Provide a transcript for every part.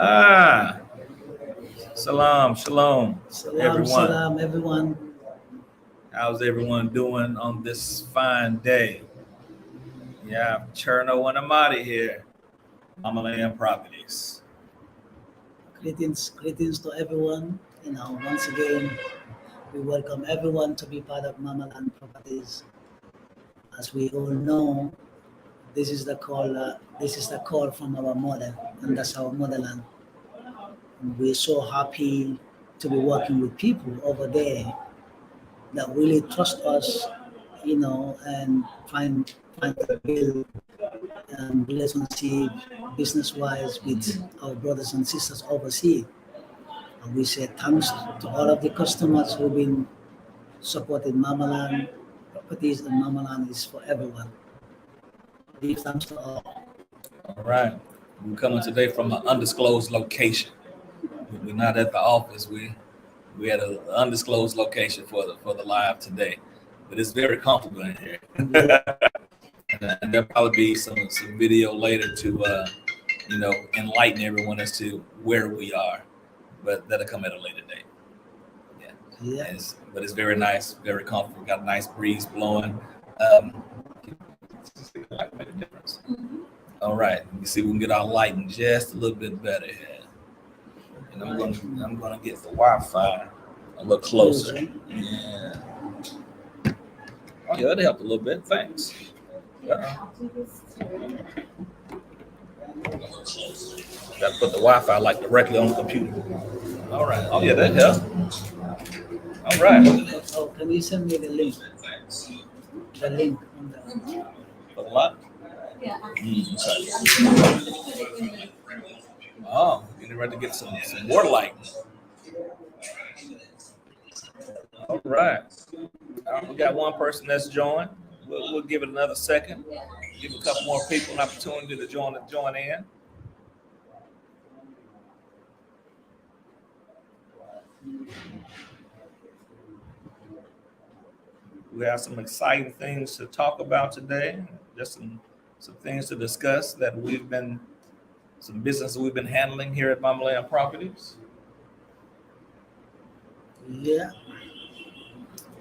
Ah, Shalom, shalom, Salam, everyone. salam, everyone. How's everyone doing on this fine day? Yeah, Cherno and Amadi here, Mama Land Properties. Greetings to everyone. Once again, we welcome everyone to be part of Mamaland Properties. As we all know, this is the call. This is the call from our mother, and that's our motherland. And we're so happy to be working with people over there that really trust us, and trying to build relationship business-wise with our brothers and sisters overseas. And we say thanks to all of the customers who've been supporting Mamaland Properties, and Mamaland is for everyone. Give thanks to all. All right, we're coming today from an undisclosed location. We're not at the office. We at an undisclosed location for the live today, but it's very comfortable in here. And there'll probably be some video later to enlighten everyone as to where we are, but that'll come at a later date. Yeah. But it's very nice, very comfortable. Got a nice breeze blowing. Make a difference. All right, let me see if we can get our lighting just a little bit better here. And I'm gonna get the Wi-Fi a little closer. Yeah. Oh yeah, that helped a little bit. Thanks. Gotta put the Wi-Fi like directly on the computer. All right. Oh yeah, that helped. All right. Oh, can you send me the link? The link on the. For the lot? Okay. Oh, getting ready to get some more light. All right. We got one person that's joined. We'll give it another second. Give a couple more people an opportunity to join in. We have some exciting things to talk about today. Just some things to discuss that some business we've been handling here at Mamaland Properties. Yeah.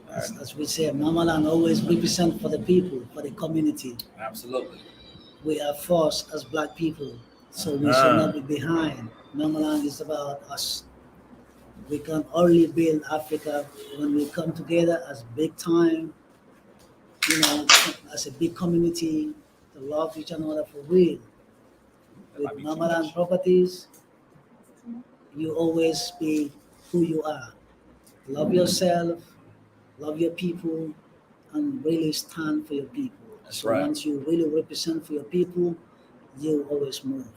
As we say, Mamaland always represent for the people, for the community. Absolutely. We are forced as black people, so we should not be behind. Mamaland is about us. We can only build Africa when we come together as big time, as a big community to love each other for real. With Mamaland Properties, you always be who you are. Love yourself, love your people, and really stand for your people. That's right. Once you really represent for your people, you always move.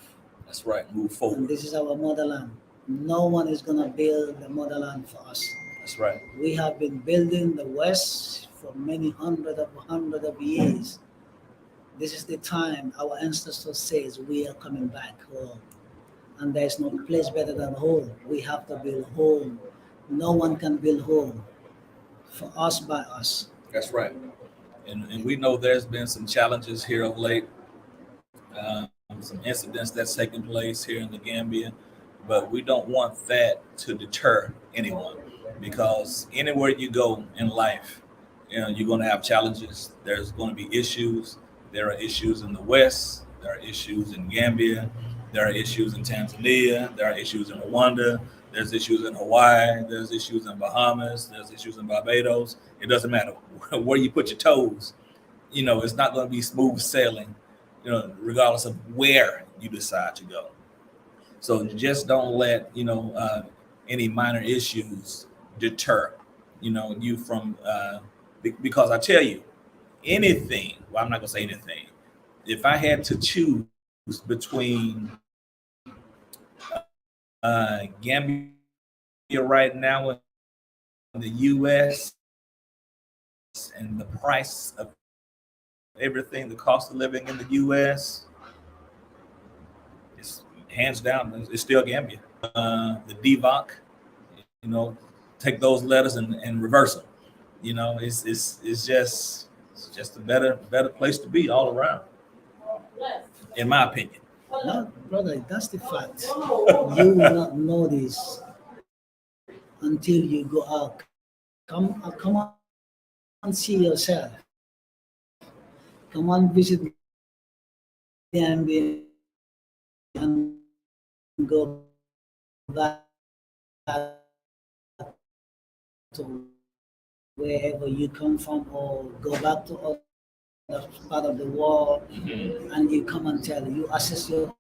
That's right. Move forward. And this is our motherland. No one is gonna build the motherland for us. That's right. We have been building the West for many hundred of years. This is the time our ancestors says we are coming back home. And there's no place better than home. We have to build home. No one can build home for us by us. That's right. And we know there's been some challenges here of late, some incidents that's taking place here in the Gambia, but we don't want that to deter anyone, because anywhere you go in life, you're going to have challenges. There's going to be issues. There are issues in the West. There are issues in Gambia. There are issues in Tanzania. There are issues in Rwanda. There's issues in Hawaii. There's issues in Bahamas. There's issues in Barbados. It doesn't matter where you put your toes. It's not going to be smooth sailing, regardless of where you decide to go. So just don't let, any minor issues deter, you from, because I tell you, anything, well, I'm not going to say anything. If I had to choose between Gambia right now in the U.S. and the price of everything, the cost of living in the U.S., it's hands down, it's still Gambia. The DVOC, take those letters and reverse them. It's just a better place to be all around, in my opinion. No, brother, that's the fact. You will not know this until you go out. Come on, see yourself. Come on, visit Gambia and go back to wherever you come from, or go back to other part of the world, and you come and tell you assess your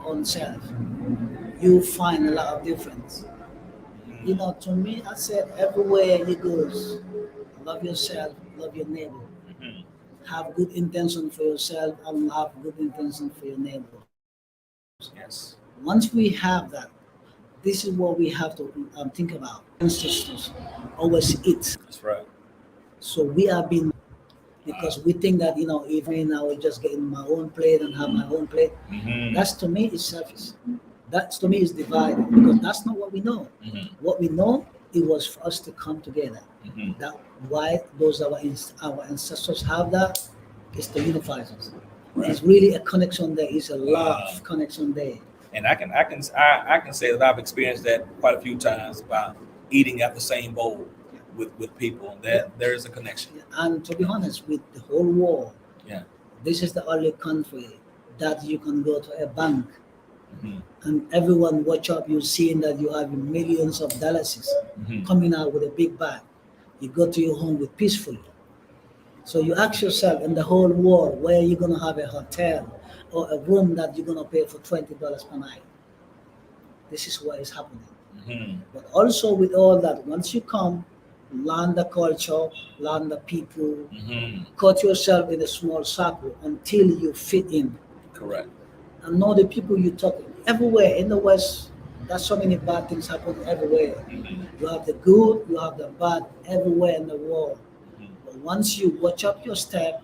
own self. You find a lot of difference. You know, to me, I said everywhere you go, love yourself, love your neighbor. Have good intention for yourself and have good intention for your neighbor. Yes. Once we have that, this is what we have to think about. Ancestors always eat. That's right. So we are being, because we think that, you know, if I now just get in my own plate and have my own plate, that's to me is selfish. That's to me is divided, because that's not what we know. What we know, it was for us to come together. That why those our ancestors have that is to unify us. Right. It's really a connection there. It's a Wow. love connection there. And I can say that I've experienced that quite a few times by eating at the same bowl with people. That there is a connection. And to be honest, with the whole world, Yeah. this is the only country that you can go to a bank and everyone watch up. You seeing that you have millions of dollars coming out with a big bag. You go to your home with peacefully. So you ask yourself, in the whole world, where you gonna have a hotel or a room that you're gonna pay for $20 per night? This is what is happening. But also with all that, once you come, learn the culture, learn the people, cut yourself in a small circle until you fit in. Correct. And know the people you talk to. Everywhere in the West, there's so many bad things happen everywhere. You have the good, you have the bad everywhere in the world. But once you watch up your step,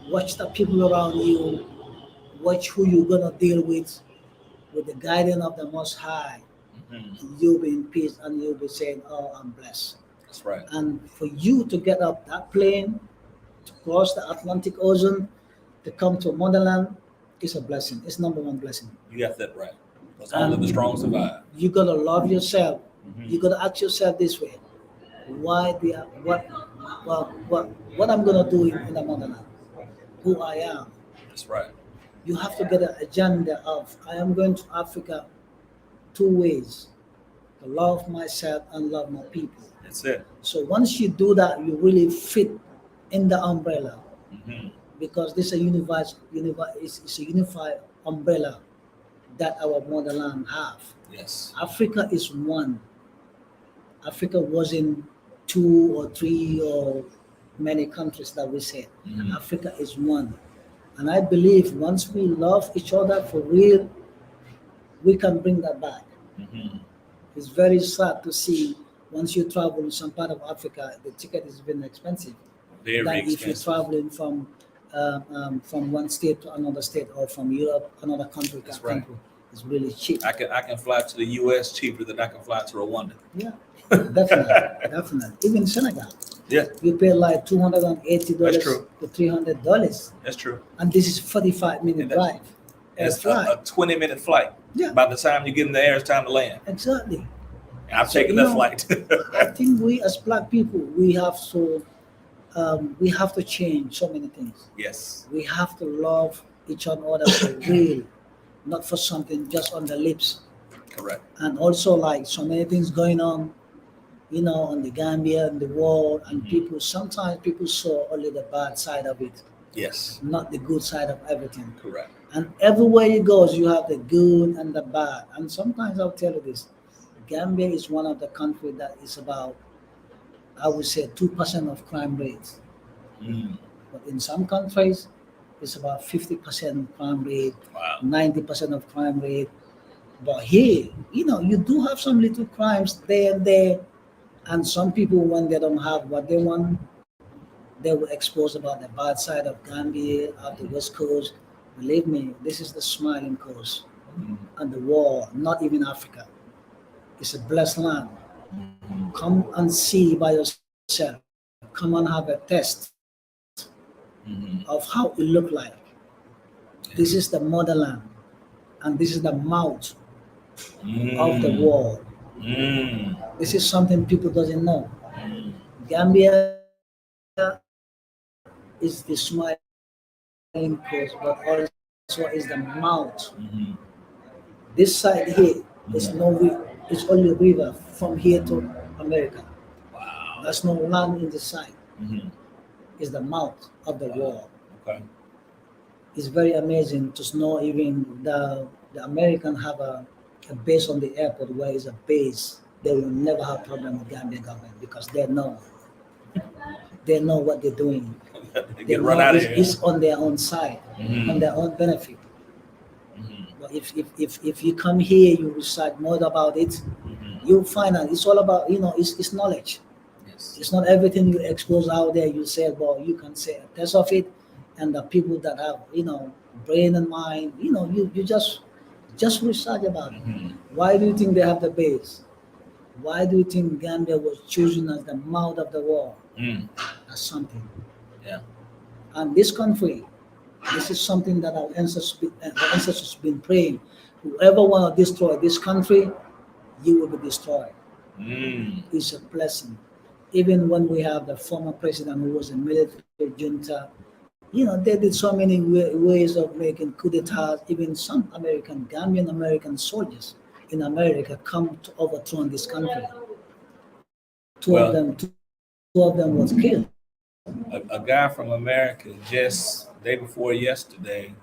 watch the people around you, watch who you're gonna deal with the guidance of the Most High, you'll be in peace and you'll be saying, "Oh, I'm blessed." That's right. And for you to get up that plane, to cross the Atlantic Ocean, to come to motherland, is a blessing. It's number one blessing. You got that right. Because only the strong survive. You gotta love yourself. You gotta ask yourself this way: why the what I'm gonna do in the motherland? Who I am. That's right. You have to get an agenda of I am going to Africa 2 ways: to love myself and love my people. That's it. So once you do that, you really fit in the umbrella, because this is it's a unified umbrella that our motherland have. Yes. Africa is one. Africa wasn't 2 or 3 or many countries that we said. Africa is one. And I believe once we love each other for real, we can bring that back. It's very sad to see once you travel in some part of Africa, the ticket is very expensive. Very Than expensive. if you're traveling from one state to another state, or from Europe, another country to That's a right. country. It's really cheap. I can fly to the U.S. cheaper than I can fly to Rwanda. Yeah, definitely. Even Senegal, Yeah, you pay like $280 That's true. to $300, that's true. and this is 45-minute And that's- drive. And it's flight. a 20-minute flight. Yeah. By the time you get in the air, it's time to land. Exactly. And I've So, taken you that know, flight. I think we as Black people, we have to change so many things. Yes. We have to love each other for real, not for something just on the lips. Correct. And also, like, so many things going on, you know, on the Gambia and the world, and sometimes people saw only the bad side of it, Yes. not the good side of everything. Correct. And everywhere you go, you have the good and the bad. And sometimes I'll tell you this: Gambia is one of the countries that is about, I would say, 2% of crime rates. But in some countries, it's about 50% crime rate, Wow. 90% of crime rate. But here, you know, you do have some little crimes there and there. And some people, when they don't have what they want, they will expose about the bad side of Gambia, of the West Coast. Believe me, this is the smiling coast and the world, not even Africa. It's a blessed land. Come and see by yourself. Come and have a test of how it look like. This is the motherland. and this is the mouth Mm. of the world. Mm. This is something people doesn't know. Mm. Gambia is the smiling coast, but also is the mouth. Mhm. This side here is Mhm. no it's only river from here to America. Wow. There's no land in the side. Mhm. It's the mouth of the world. Okay. It's very amazing to know even the American have a base on the airport where is a base. They will never have problem with Gambian government because they know what they're doing. They They get run know out of here. it's on their own side, Mhm. on their own benefit. Mhm. But if you come here, you research more about it, Mhm. you'll find out it's all about it's knowledge. Yes. It's not everything you expose out there. You say, well, you can say a test of it, and the people that have brain and mind, you just research about it. Mhm. Why do you think they have the base? Why do you think Gambia was chosen as the mouth of the world? Mm. That's something. Yeah. And this country, this is something that our ancestors been praying. Whoever want to destroy this country, you will be destroyed. Mm. It's a blessing. Even when we have the former president who was a military junta, they did so many ways of making coup d'etats. Even some Gambian American soldiers in America come to overthrow this country. Well, Two of them was killed. a guy from America just day before yesterday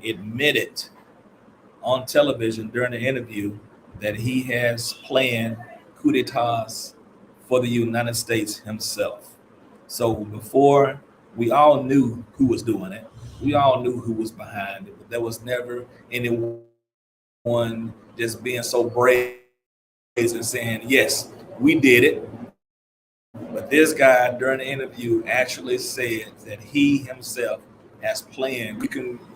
admitted on television during the interview that he has planned coup d'etats for the United States himself. So before, we all knew who was doing it. We all knew who was behind it, but there was never anyone just being so brave and saying, yes, we did it. But this guy during the interview actually said that he himself has planned.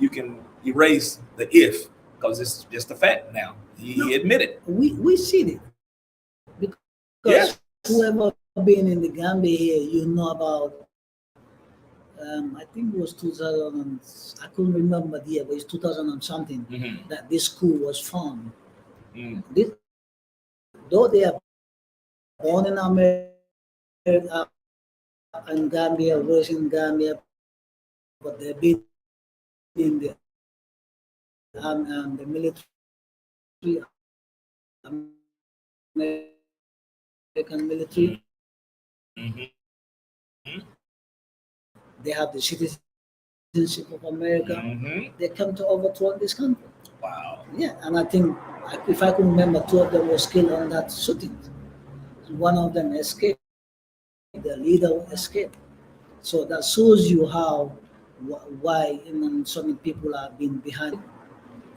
You can erase the if because it's just a fact now. He admitted. We see it because Yes. whoever been in the Gambia here, about. I think it was 2000. I couldn't remember the year, but it's 2000 and something Mhm. that this school was formed. Mm. Though they are born in America and Gambia, raised in Gambia, but they've been in the military, American military. Mhm. They have the citizenship of America. Mhm. They come to overthrow this country. Wow. Yeah, and I think if I can remember, two of them were killed on that shooting. One of them escaped. The leader escaped. So that shows you how why so many people are being behind.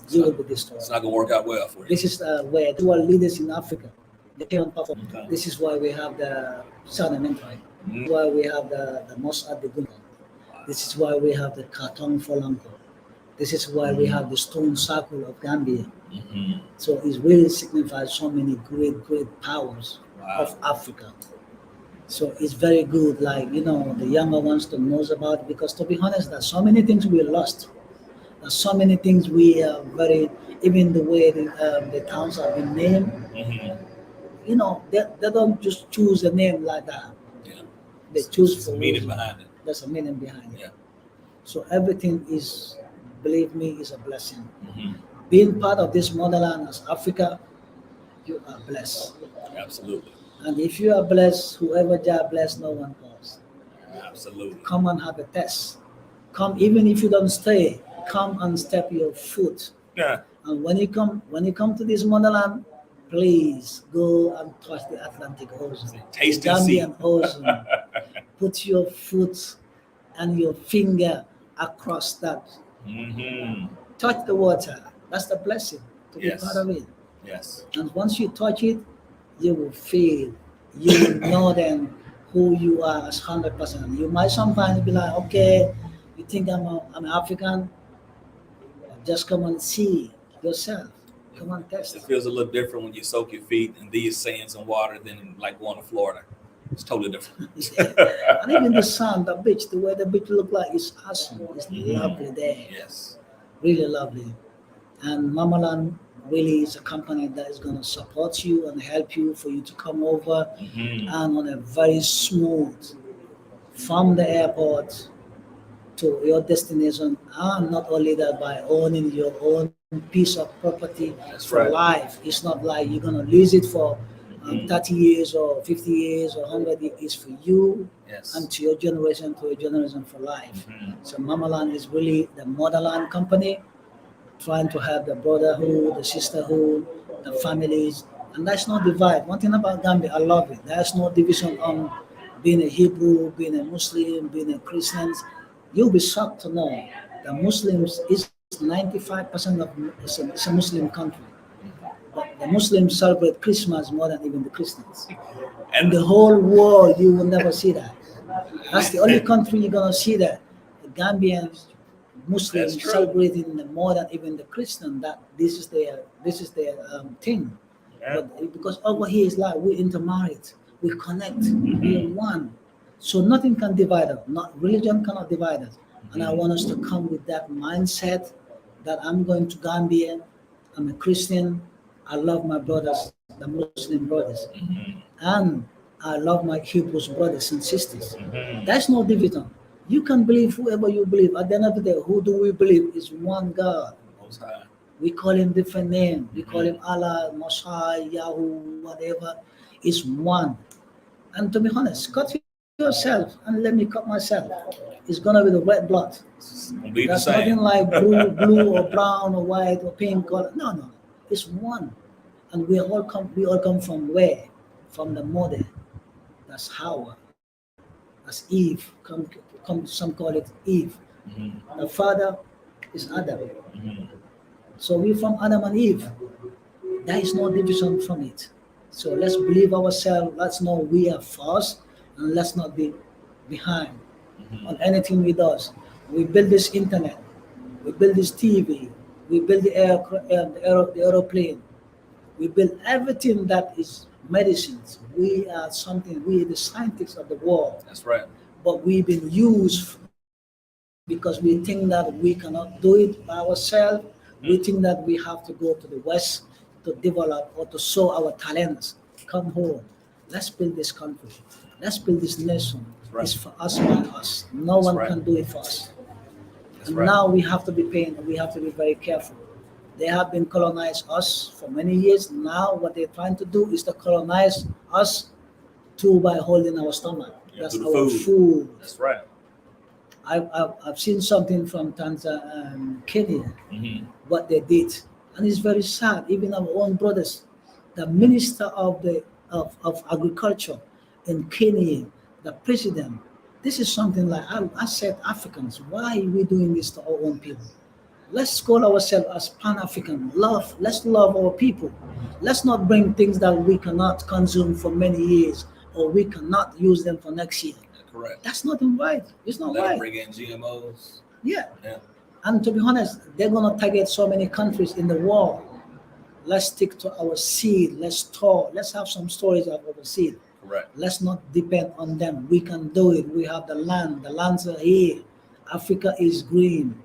You will be destroyed. It's not gonna work out well for you. This is where two are leaders in Africa. They cannot perform. Okay. This is why we have the Southern Empire. Mhm. Why we have the Mossad the Gunga. This is why we have the Katong Folanko. This is why we have the Stone Circle of Gambia. Mhm. So it really signifies so many great powers Wow. of Africa. So it's very good, like the younger ones to know about it, because to be honest, there's so many things we lost. There's so many things we are even the way the towns have been named. Mhm. They don't just choose a name like that. Yeah. They choose There's for a meaning reason. behind it. There's a meaning behind it. Yeah. So everything is, believe me, is a blessing. Mhm. Being part of this motherland as Africa, you are blessed. Absolutely. And if you are blessed, whoever Jah bless, no one calls. Absolutely. Come and have a test. Come, even if you don't stay, come and step your foot. Yeah. And when you come to this motherland, please go and touch the Atlantic Ocean, Taste the and see. Gambian Ocean. Put your foot and your finger across that. Mhm. Touch the water. That's the blessing to Yes. be part of it. Yes. And once you touch it, you will feel, you will know then who you are as 100%. You might sometimes be like, okay, you think I'm African, just come and see yourself. Come and test It it. feels a little different when you soak your feet in these sands and water than like going to Florida. It's totally different. Yeah. And even the sun, the beach, the way the beach look like is awesome. It's Mhm. lovely there. Yes. Really lovely. And Mamaland really is a company that is going to support you and help you for you to come over Mhm. and on a very smooth from the airport to your destination, and not only that, by owning your own piece of property That's for right. life. It's not like you're gonna lease it for Mhm. 30 years or 50 years or 100 years. It's for you Yes. and to your generation for life. Mhm. So Mamaland is really the motherland company trying to have the brotherhood, the sisterhood, the families, and that's no divide. One thing about Gambia, I love it. There's no division on being a Hebrew, being a Muslim, being a Christian. You'll be shocked to know that Muslims is 95% of it's a Muslim country. But the Muslims celebrate Christmas more than even the Christians. In And the whole world, you will never see that. That's the only country you're gonna see that. The Gambians, that's Muslims true. celebrating more than even the Christian. That this is their thing. Yeah. But because over here is like we intermarried, we connect, we are Mhm. one. So nothing can divide us. Not religion cannot divide us. And I Mhm. want us to come with that mindset that I'm going to Gambia. I'm a Christian. I love my brothers, the Muslim brothers, Mhm. and I love my Hebrew brothers and sisters. Mhm. There's no division. You can believe whoever you believe. At the end of the day, who do we believe is one God. Most High. We call him different name. We call him Mhm. Allah, Mosai, Yahoo, whatever. It's one. And to be honest, cut yourself and let me cut myself. It's gonna be the red blood. It's gonna be the That's nothing same. like blue or brown or white or pink color. No, no. It's one. And we all come from where? From the mother. That's Hawa. That's Eve. Some call it Eve. Mhm. The father is Adam. Mhm. So we're from Adam and Eve. There is no division from it. So let's believe ourselves. Let's know we are first, and let's not be behind on Mhm. anything we do. We build this internet. We build this TV. We build the aeroplane. We build everything that is medicines. We are something. We are the scientists of the world. That's right. But we've been used because we think that we cannot do it by ourselves. We Mhm. think that we have to go to the West to develop or to show our talents. Come home. Let's build this country. Let's build this nation. That's right. It's for us by us. No That's one right. can do it for us. That's And right. now we have to be paying. We have to be very careful. They have been colonized us for many years. Now what they're trying to do is to colonize us too by holding our stomach. Yeah, That's through the our food. food. That's right. I've seen something from Tanzania, Kenya, Mhm. what they did, and it's very sad. Even our own brothers, the minister of agriculture in Kenya, the president. This is something like I said, Africans. Why are we doing this to our own people? Let's call ourselves as Pan-African. Love. Let's love our people. Let's not bring things that we cannot consume for many years or we cannot use them for next year. Correct. That's not right. It's not Let them right. bring in GMOs. Yeah. Yeah. And to be honest, they're gonna target so many countries in the world. Let's stick to our seed. Let's store. Let's have some storage of our seed. Correct. Let's not depend on them. We can do it. We have the land. The lands are here. Africa is green.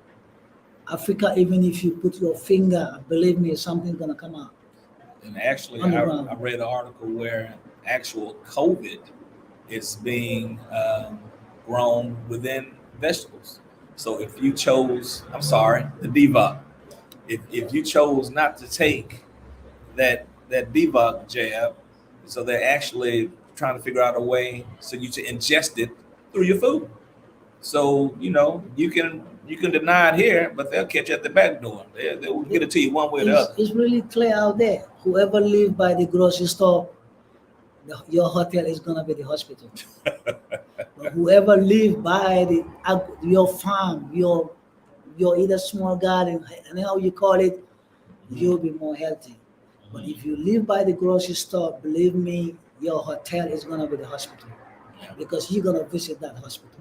Africa, even if you put your finger, believe me, something's gonna come out And actually, on the I ground. read an article where actual COVID is being grown within vegetables. So if you chose, I'm sorry, the DVOC, if you chose not to take that DVOC jab, so they're actually trying to figure out a way so you to ingest it through your food. So you can deny it here, but they'll catch you at the back door. They will get it to you one way or the other. It's really clear out there. Whoever live by the grocery store, your hotel is gonna be the hospital. But whoever live by your farm, your either small garden, and how you call it, you'll be more healthy. But if you live by the grocery store, believe me, your hotel is gonna be the hospital Yeah. because you're gonna visit that hospital,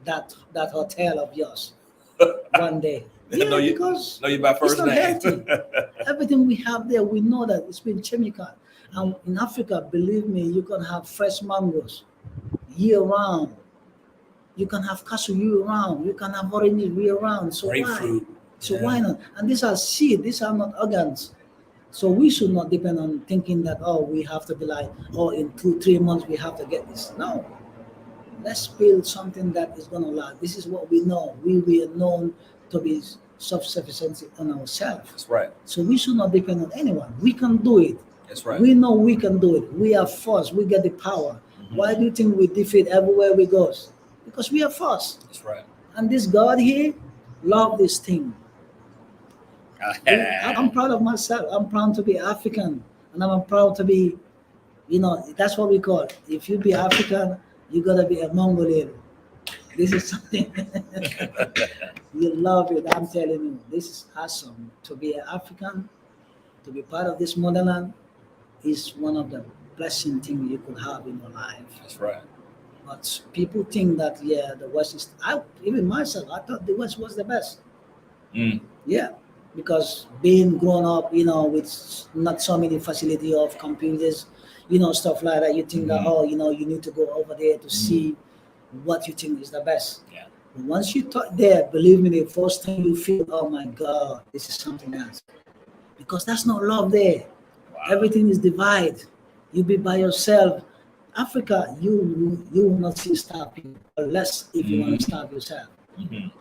that hotel of yours one day. know Yeah, you because know you by it's first not name. healthy. Everything we have there, we know that it's been chemical. And in Africa, believe me, you can have fresh mangoes year round. You can have cashew year round. You can have oranges year round. So why? Grapefruit. So Yeah. why not? And these are seed, these are not organs. So we should not depend on thinking that, oh, we have to be like, oh, in 2 3 months we have to get this. No, let's build something that is going to last. This is what we know. We are known to be self-sufficient on ourselves. That's right. So we should not depend on anyone. We can do it. That's right. We know we can do it. We are force. We get the power. Mhm. Why do you think we defeat everywhere we go? Because we are force. That's right. And this God here love this thing. I'm proud of myself. I'm proud to be African, and I'm proud to be, that's what we call it. If you be African, you gotta be a Mongolian. This is something you love it. I'm telling you, this is awesome. To be an African, to be part of this motherland, is one of the blessing things you could have in your life. That's right. But people think that the West is. Even myself, I thought the West was the best. Mm. Yeah, because being grown up, with not so many facility of computers, stuff like that, you think that, you need to go over there to see what you think is the best. Yeah. But once you talk there, believe me, the first thing you feel, oh my God, this is something else. Because that's not love there. Wow. Everything is divided. You be by yourself. Africa, you will not see starve people, unless if you want to starve yourself. Mhm.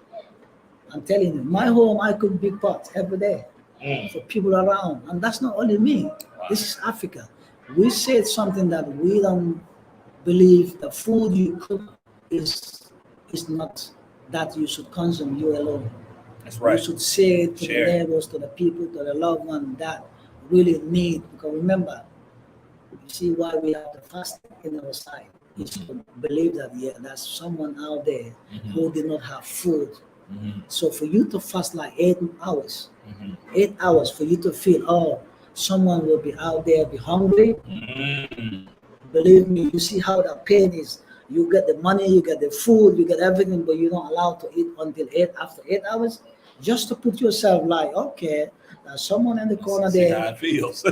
I'm telling you, my home, I cook big pots every day Mm. for people around. And that's not only me. Wow. This is Africa. We said something that we don't believe the food you cook is not that you should consume you alone. That's right. You should say it to Share. the neighbors, to the people, to the loved one that really need. Because remember, you see why we have the fasting in our side. You should believe that there's someone out there Mhm. who did not have food. Mhm. So for you to fast like 8 hours, Mhm. 8 hours for you to feel, oh, someone will be out there, be hungry. Mm. Believe me, you see how that pain is. You get the money, you get the food, you get everything, but you're not allowed to eat until after 8 hours, just to put yourself like, okay, there's someone in the corner See how there it feels.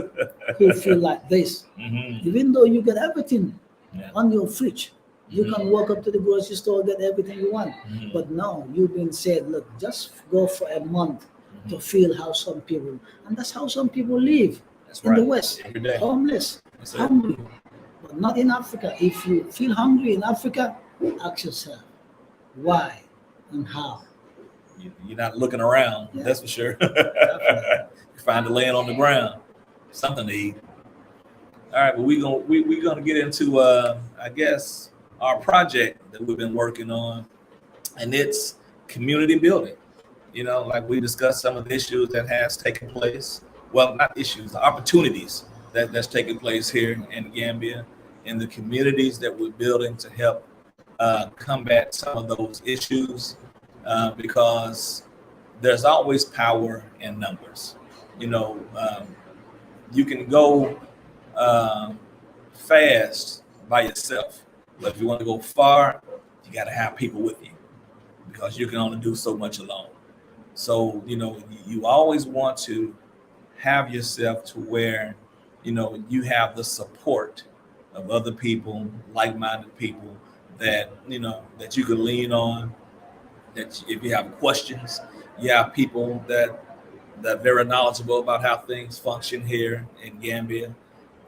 who feel like this. Mhm. Even though you get everything Yeah. on your fridge, you Mhm. can walk up to the grocery store, get everything you want. Mhm. But no, you've been said, look, just go for a month to Mhm. feel how some people, and that's how some people live That's in right. the West, Every day. homeless, That's it. hungry, but not in Africa. If you feel hungry in Africa, ask yourself, why and how? You're not looking around. Yeah. That's for sure. Definitely. You find it laying on the ground, something to eat. All right, but we're gonna get into I guess our project that we've been working on, and it's community building. Like we discussed some of the issues that has taken place. Well, not issues, the opportunities that's taking place here in Gambia, and the communities that we're building to help combat some of those issues, because there's always power in numbers. You can go fast by yourself, but if you want to go far, you got to have people with you, because you can only do so much alone. So, you always want to have yourself to where, you have the support of other people, like-minded people that you can lean on, that if you have questions, you have people that very knowledgeable about how things function here in Gambia,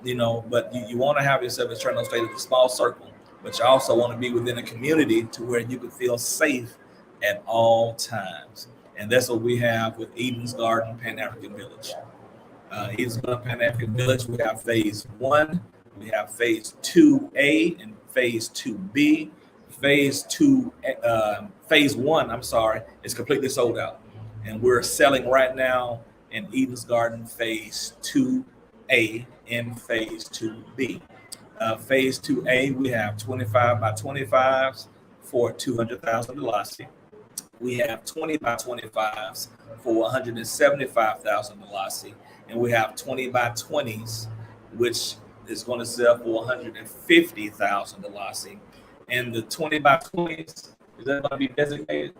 but you want to have yourself, as Trent stated, a small circle, but you also want to be within a community to where you can feel safe at all times. And that's what we have with Eden's Garden Pan African Village. Eden's Garden Pan African Village, we have phase 1, we have phase 2A and phase 2B. Phase 1, I'm sorry, is completely sold out. And we're selling right now in Eden's Garden phase 2A and phase 2B. Phase 2A, we have 25 by 25s for 200,000 Dalasi. We have 20 by 25s for 175,000 Dalasi. And we have 20 by 20s, which is going to sell for 150,000 Dalasi. And the 20 by 20s, is that going to be designated?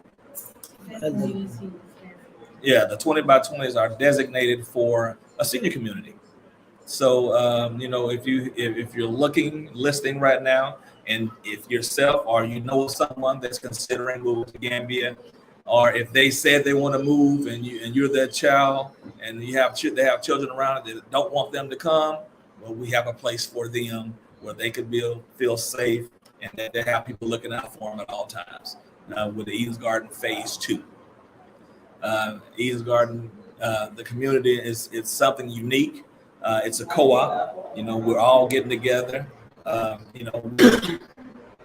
Yeah, the 20 by 20s are designated for a senior community. So, if you're listing right now, and if yourself or someone that's considering moving to Gambia, or if they said they want to move and you're their child and they have children around that don't want them to come, well, we have a place for them where they could feel safe and that they have people looking out for them at all times. With the Eden's Garden Phase 2. Eden's Garden, the community it's something unique. It's a co-op. We're all getting together.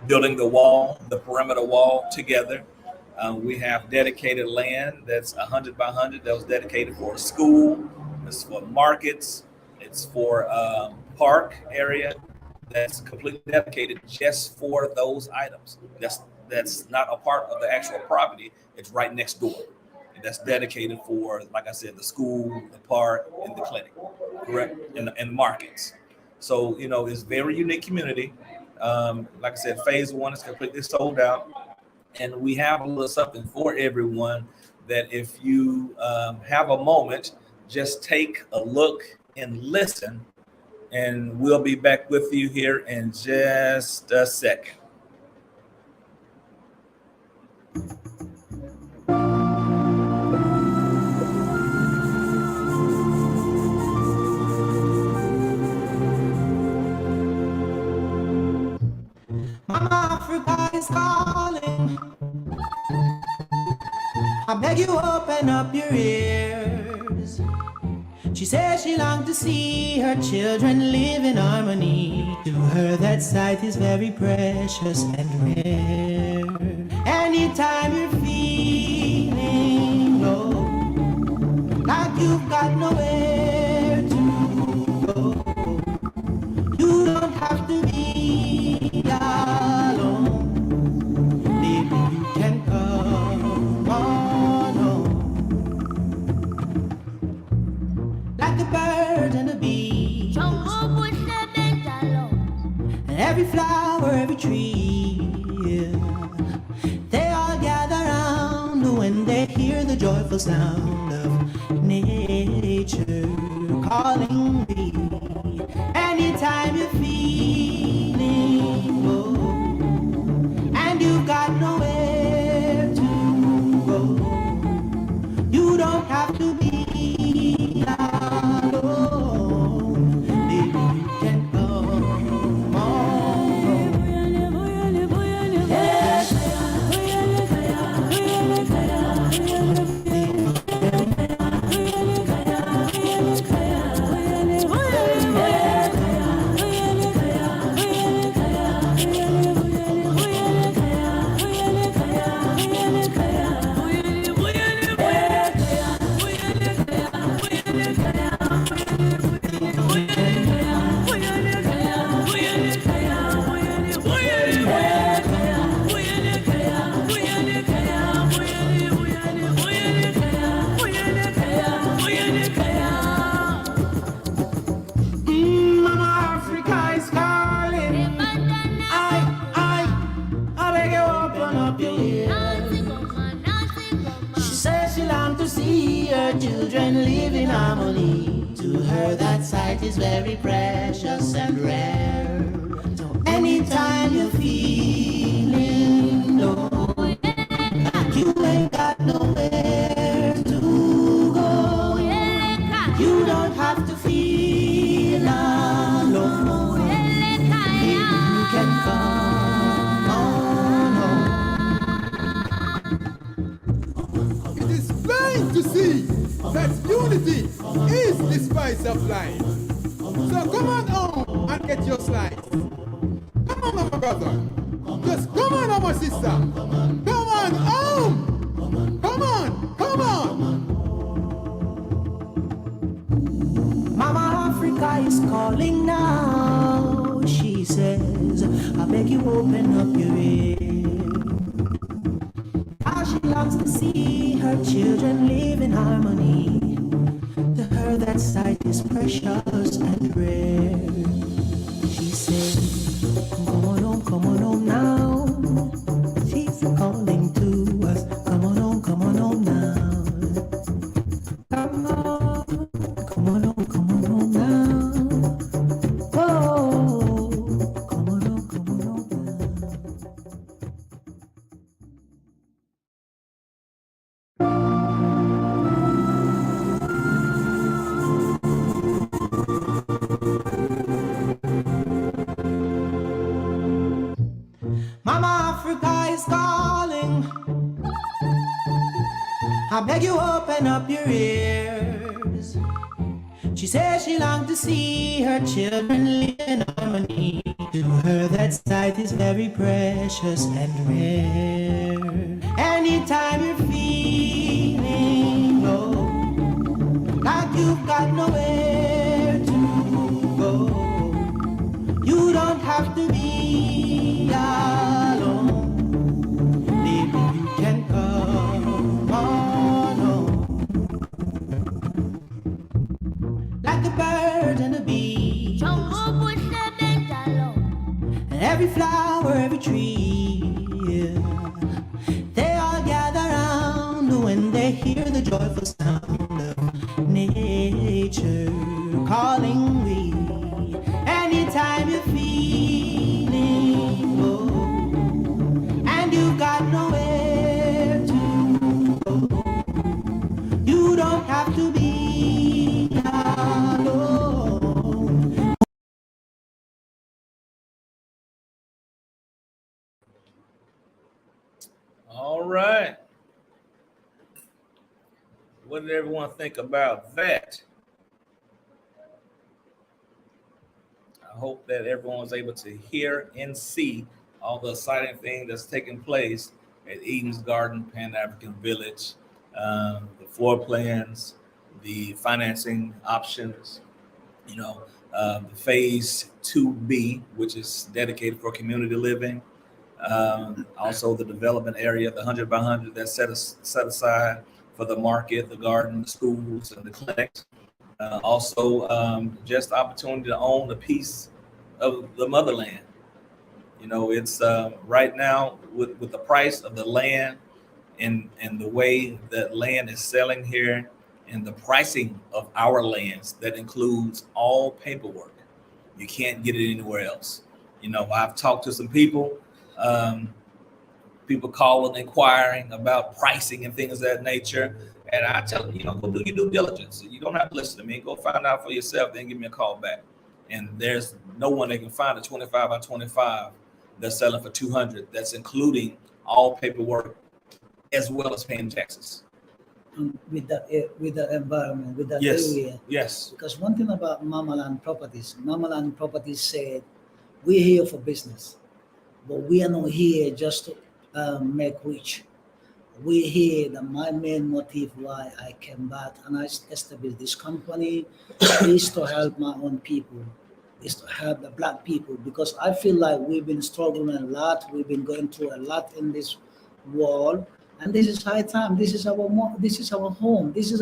Building the perimeter wall together. We have dedicated land that's 100 by 100 that was dedicated for a school. It's for markets. It's for park area that's completely dedicated just for those items. That's not a part of the actual property. It's right next door. And that's dedicated for, like I said, the school, the park, and the clinic, correct? And markets. So, it's a very unique community. Like I said, phase 1 is completely sold out. And we have a little something for everyone that if you have a moment, just take a look and listen. And we'll be back with you here in just a second. Mama Africa is calling. I beg you, open up your ears. She says she longs to see her children live in harmony. To her, that sight is very precious and rare. Anytime you're feeling low, like you've got nowhere to go, you don't have to be alone. Maybe you can come on home. Like the bird and the bee, and every flower, every tree, they all gather round when they hear the joyful sound of nature calling me. Anytime you're feeling low and you've got nowhere to go, you don't have to be alone. Maybe you can come on home. Yes. Mama Africa is calling. I beg you, open up your ears. She says she longs to see her children live in harmony. To her, that sight is very precious and rare. So anytime you're feeling low, you ain't got nowhere to go, you don't have to feel alone. Maybe you can come on home. It is plain to see that unity is the spice of life. So come on home and get your slice. Come on, my brother. Just come on, my sister. Come on home. Come on, come on. Mama Africa is calling now. She says, I beg you, open up your ear. How she longs to see her children live in harmony. To her, that sight is precious and rare. She says, come on home now. She's calling to us, come on home now. Come on home now. Oh, come on home now. Africa is calling. I beg you, open up your ears. She says she longs to see her children live in harmony. To her, that sight is very precious and rare. Anytime you're feeling low, like you've got nowhere to go, you don't have to be alone. Baby, you can come on home. Like a bird and a bee, and every flower, every tree, yeah. They all gather round when they hear the joyful sound of nature calling me. Anytime you're feeling low and you've got nowhere to go, you don't have to be alone. All right. What did everyone think about that? I hope that everyone was able to hear and see all the exciting things that's taking place at Eden's Garden, Pan-African Village, the floor plans, the financing options, the phase 2B, which is dedicated for community living. Also the development area, the 100 by 100 that's set aside for the market, the garden, the schools, and the clinics. Also, just the opportunity to own a piece of the motherland. It's right now with the price of the land and the way that land is selling here and the pricing of our lands that includes all paperwork. You can't get it anywhere else. I've talked to some people. People calling, inquiring about pricing and things of that nature. And I tell them, go do your due diligence. You don't have to listen to me. Go find out for yourself, then give me a call back. And there's no one that can find a 25 by 25 that's selling for 200. That's including all paperwork as well as paying taxes. With the environment, with the Yes. area. Yes. Because one thing about Mamaland Properties said, we're here for business, but we are not here just to make rich. We're here, my main motive why I came back and I established this company is to help my own people, is to help the Black people, because I feel like we've been struggling a lot, we've been going through a lot in this world, and this is high time. This is our home, this is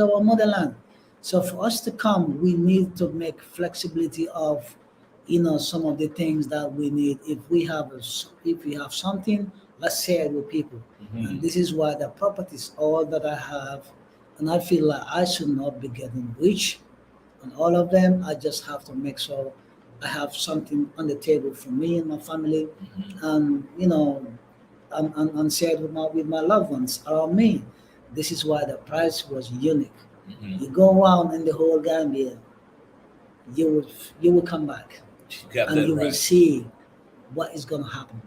our motherland. So for us to come, we need to make flexibility of some of the things that we need. If we have something, let's share it with people. Mm-hmm. And this is why the properties, all that I have, and I feel like I should not be getting rich on all of them. I just have to make sure I have something on the table for me and my family, and and share it with my loved ones around me. This is why the price was unique. Mm-hmm. You go around in the whole Gambia, you will come back and you will see what is going to happen.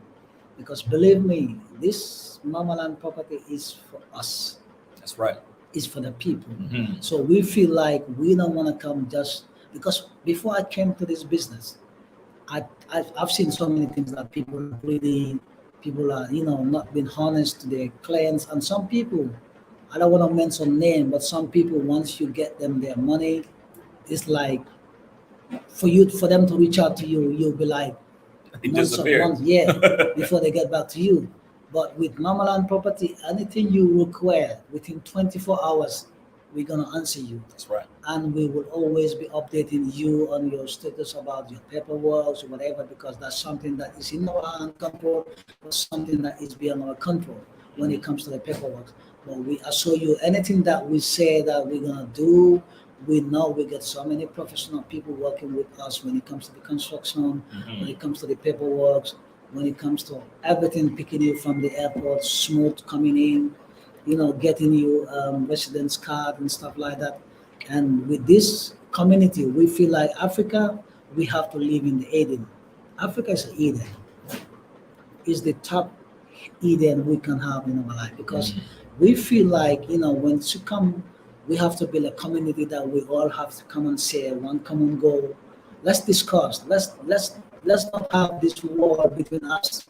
Because believe me, this Mamaland property is for us. That's right. It's for the people. Mm-hmm. So we feel like we don't want to come just because before I came to this business, I've seen so many things that people are not being honest to their clients, and some people, I don't want to mention name, but some people, once you get them their money, it's like for them to reach out to you, you'll be like months before they get back to you. But with Mamaland property, anything you require within 24 hours, we're gonna answer you. That's right. And we will always be updating you on your status about your paperwork or whatever, because that's something that is in our hand control, or something that is beyond our control when it comes to the paperwork. But we assure you, anything that we say that we're gonna do, we know we get so many professional people working with us when it comes to the construction, when it comes to the paperwork, when it comes to everything, picking you from the airport, smooth coming in, getting you residence card and stuff like that. And with this community, we feel like Africa, we have to live in the Eden. Africa is Eden. It's the top Eden we can have in our life, because we feel like, when you come, we have to build a community that we all have to come and share one common goal. Let's discuss. Let's not have this war between us,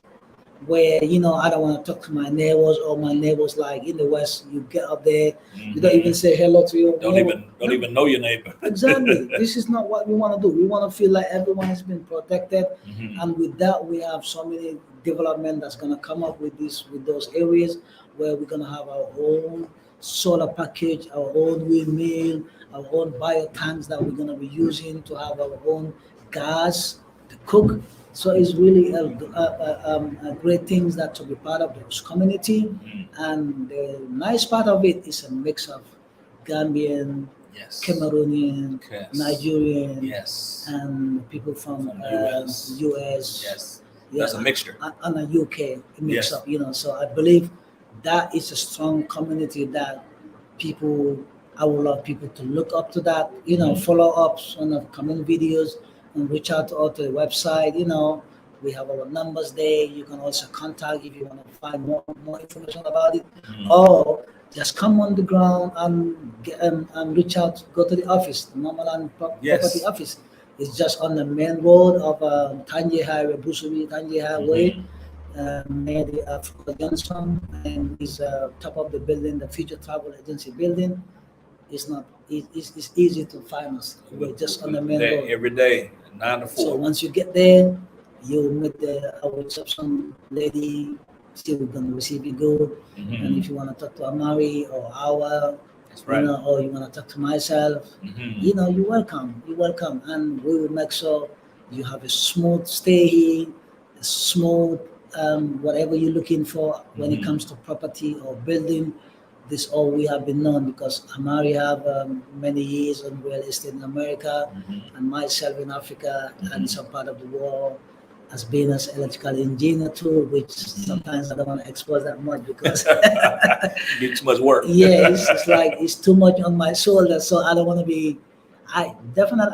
where I don't want to talk to my neighbors, or my neighbors, like in the West, you get up there, you don't even say hello to your Don't neighbor. even know your neighbor. Exactly. This is not what we want to do. We want to feel like everyone has been protected, Mhm. and with that, we have so many development that's going to come up with those areas, where we're going to have our own solar package, our own windmill, our own bio tanks that we're going to be using to have our own gas to cook. So it's really a great things that to be part of those community. Mhm. And the nice part of it is a mix of Gambian, Yes. Cameroonian, Yes. Nigerian, Yes. and people from From US. US. Yes. Yeah, That's a mixture. and a UK mix Yes. up, So I believe that is a strong community that people, I would love people to look up to that, Mhm. follow ups on the comment videos, and reach out to the website. We have our numbers there. You can also contact if you want to find more information about it, Mhm. or just come on the ground and reach out, go to the office, the Mamaland Yes. Property Office. It's just on the main road of Tanje Highway, Busubi Tanje Highway, Mhm. near the Africa Johnson, and it's top of the building, the Future Travel Agency building. It's easy to find us. We're just on the main There road. every day, 9 to So 4. once you get there, you'll meet our reception lady. She will gonna receive you good. And Mhm. if you want to talk to Amari or Awa, That's right. or you want to talk to myself, Mhm. you're welcome. You're welcome, and we will make sure you have a smooth stay here, a smooth whatever you're looking for when it Mhm. comes to property or building. This all we have been known, because Amari have many years in real estate in America, Mhm. and myself in Africa and Mhm. some part of the world, as being as electrical engineer too, which sometimes I don't want to expose that much, because Be too much work. yeah, it's like it's too much on my shoulder. So I don't want to be. I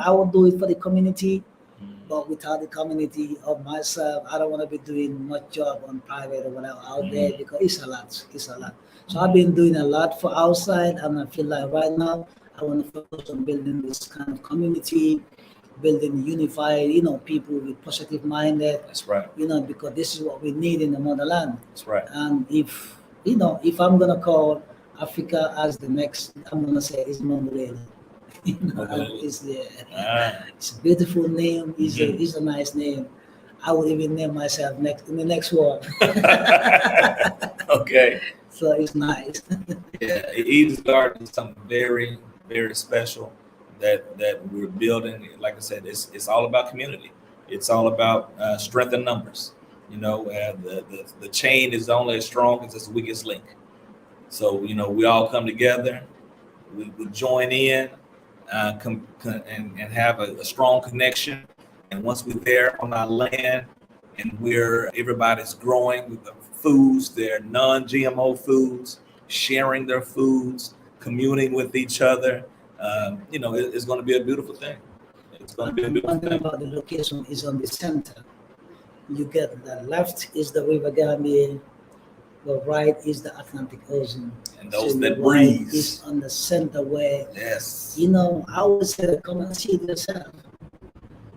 will do it for the community, Mhm. but without the community of myself, I don't want to be doing much job on private or whatever out there, Mhm. because it's a lot. It's a lot. So I've been doing a lot for outside, and I feel like right now I want to focus on building this kind of community, building unified, people with positive minded, That's right. because this is what we need in the motherland. That's right. And if I'm gonna call Africa as the next, I'm gonna say it's Mongolia. Mongolia. Ah. It's a beautiful name. Mhm. It's a nice name. I will even name myself in the next one. Okay. So it's nice. Yeah, Eden's Garden is something very, very special that we're building. Like I said, it's all about community. It's all about strength in numbers. The chain is only as strong as its weakest link. So we all come together, we join in, and have a strong connection. And once we're there on our land, and everybody's growing with the foods, their non-GMO foods, sharing their foods, communing with each other. It's going to be a beautiful thing. It's going to be a beautiful One thing thing. about the location is on the center. You get the left is the River Gambia, the right is the Atlantic Ocean. And those So that your right breeze. is on the center, where Yes. I always say, come and see it yourself.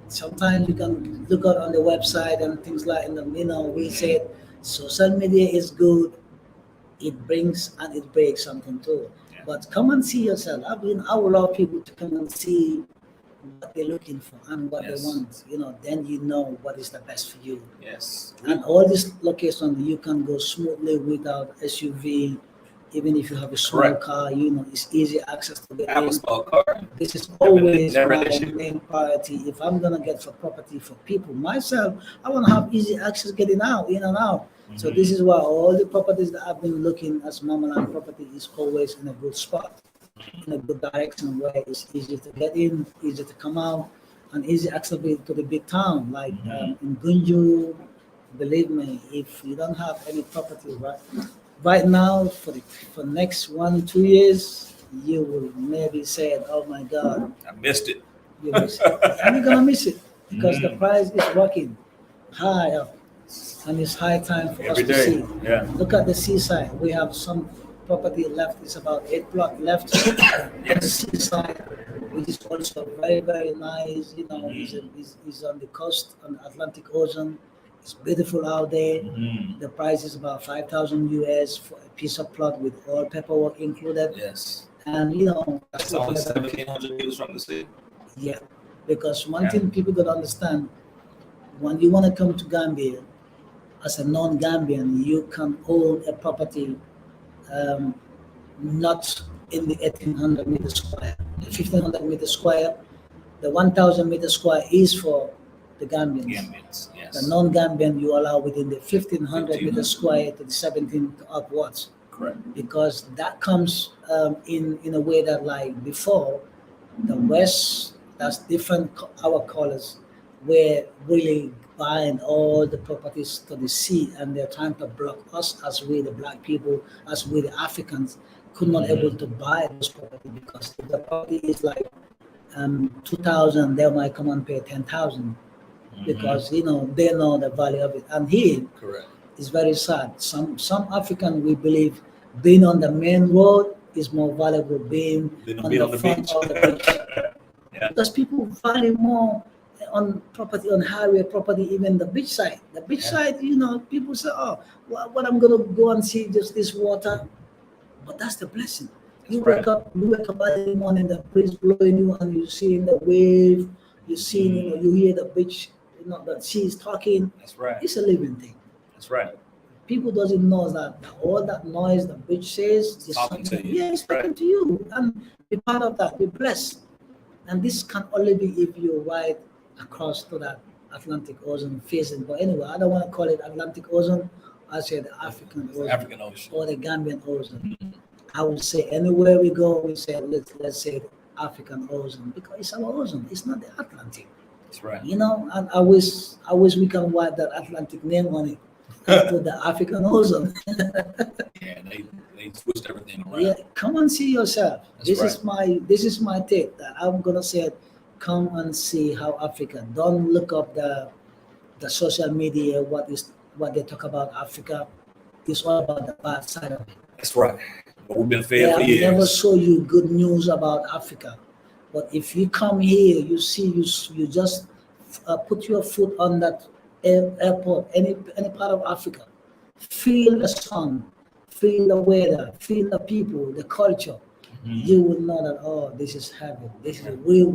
Sometimes you can look out on the website and things like, we said social media is good. It brings and it breaks something too. Yeah. But come and see yourself. I would love people to come and see what they're looking for and what Yes. they want. Then you know what is the best for you. Yes. And all these locations, you can go smoothly without SUV. Even if you have a small Correct. car, it's easy access to get I have in. a small car. This is always never an my issue. main priority. If I'm gonna get for property for people, myself, I want to have easy access getting out, in and out. So Mhm. this is why all the properties that I've been looking as Mamaland property is always in a good spot, in a good direction, where it's easy to get in, easy to come out, and easy access to the big town. Like Mhm. in Gunju, believe me, if you don't have any property right now for next 1-2 years, you will maybe say, "Oh my God, I missed it. you miss it," and you're gonna miss it, because the Mm. price is rocking high up. and it's high time for Every us to day. see. Yeah. Look at the seaside. We have some property left. It's about 8 plots left on the Yes. seaside, which is also very, very nice. You know, it's on the coast, on the Atlantic Ocean. It's beautiful out there. Mhm. The price is about 5,000 US for a piece of plot with all paperwork included. Yes. And you know, That's only 1,700 meters from the sea. yeah, because one Yeah. thing people gotta understand, when you want to come to Gambia as a non-Gambian, you can own a property um, not in the 1,800 meter square, the 1,500 meter square. The 1,000 meter square is for the Gambians. Gambians. Yes. The non-Gambian you allow within the 1,500 meter 1,500. square to the 17 upwards, Correct. because that comes in a way that, like before, the West, that's different, our colors, were really buying all the properties to the sea, and they're trying to block us as we the black people, as we the Africans, could not able to buy those property, because if the property is like 2,000, they might come and pay 10,000, because you know they know the value of it. And here Correct. it's very sad. Some African, we believe being on the main road is more valuable being Then on be the on the front beach. of the beach. Yeah. Because people value more on property, on highway property, even the beach side. The beach Yeah. side, you know, people say, "Oh, what I'm gonna go and see just this water," but that's the blessing. You That's wake up, early morning, the breeze blowing you, and you see the wave. You see, you know, you hear the beach, you know, the sea is talking. That's right. It's a living thing. That's right. People doesn't know that all that noise the beach says is Talking to something. you. Yeah, it's talking to you, and be part of that. Be blessed. And this can only be if you ride across to that Atlantic Ocean facing. But anyway, I don't want to call it Atlantic Ocean. I say the African It's Ocean the African Ocean. or the Gambian Ocean. I would say anywhere we go, we say let's say the African Ocean, because it's our ocean. It's not the Atlantic. That's right. You know, and I wish we can write that Atlantic name on it to the African Ocean. Yeah, they switched everything around. Yeah, come and see yourself. That's This is my take that I'm gonna say. Come and see how Africa. Don't look up the social media. What they talk about Africa. It's all about the bad side of it. That's right. But we've been fed for They never years. show you good news about Africa. But if you come here, you see, you just put your foot on that airport, any part of Africa, feel the sun, feel the weather, feel the people, the culture. You will know that, oh, this is heaven. This is real